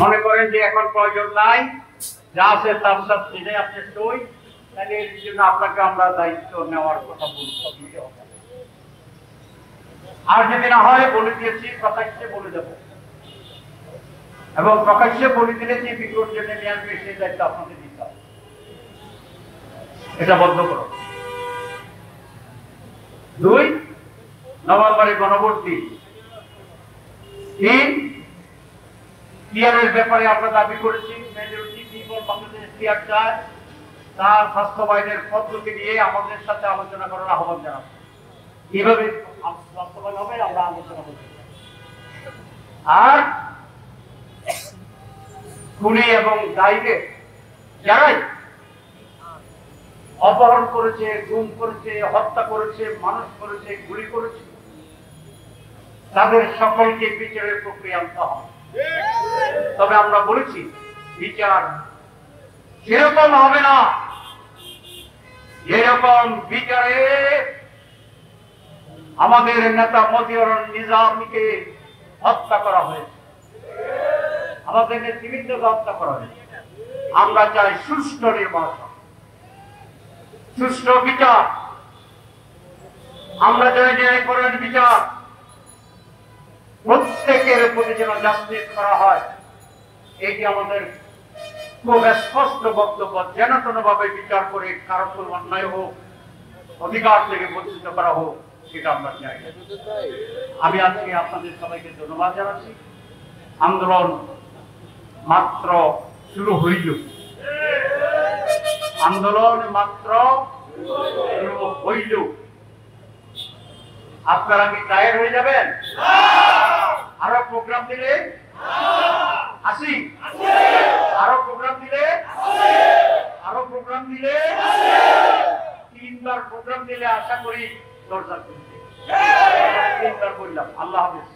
মনে করেন যে এখন প্রয়োজন নাই, যা আছে তার সাথে আপনি সই, তাহলে এর জন্য আপনাকে আমরা দায়িত্ব নেওয়ার কথা বলতে হবে। আর যদি না হয় বলে দিয়েছি, প্রকাশ্যে বলে দেব, এবং প্রকাশ্যে বলে দিলে যে বিক্রোর জন্য নিয়ে আসবে সেই দায়িত্ব আপনাকে দিতে হবে। এটা বন্ধ করো। 2 নভেম্বরে গণভোট দিন। 3 টিআরের ব্যাপারে আমরা দাবি করেছি, মেজরিটি পিপল বাংলাদেশ টিআর চায়, তার বাস্তবায়নের পদ্ধতি নিয়ে আমাদের সাথে আলোচনা করার আহ্বান জানাবো। কিভাবে বাস্তবায়ন হবে আমরা আলোচনা করতে। আর খুনি এবং দায়ীকে যারাই অপহরণ করেছে, গুম করেছে, হত্যা করেছে, মানুষ করেছে, গুলি করেছে, তাদের সকলকে বিচারের প্রক্রিয়া আনতে হবে। তবে আমরা বলেছি বিচার সেরকম হবে না যেরকম বিচারে আমাদের নেতা মতিউর নিজামীকে হত্যা করা হয়েছে, আমাদের নেতৃবৃন্দকে হত্যা করা হয়েছে। আমরা চাই সুষ্ঠু নির্বাচন, সুষ্ঠু বিচার। আমরা চাই ন্যায়পরায়ণ বিচার, প্রত্যেকের প্রতি যেন জাস্টিস করা হয়। এটি আমাদের খুব স্পষ্ট বক্তব্য। যেন কোনো ভাবে বিচার করে কারো কোনো অন্যায় হোক, অধিকার থেকে বঞ্চিত করা হোক, সেটা আমরা চাই। আমি আজকে আপনাদের সবাইকে ধন্যবাদ জানাচ্ছি। আন্দোলন মাত্র শুরু হইল, আন্দোলন মাত্র শুরু হইল। আপনারা কি টায়ার হয়ে যাবেন? আরো প্রোগ্রাম দিলে আসি, আরো প্রোগ্রাম দিলে, আরো প্রোগ্রাম দিলে, 3বার প্রোগ্রাম দিলে আশা করি দরজা খুলবে। 3বার বললাম। আল্লাহ হাফেজ।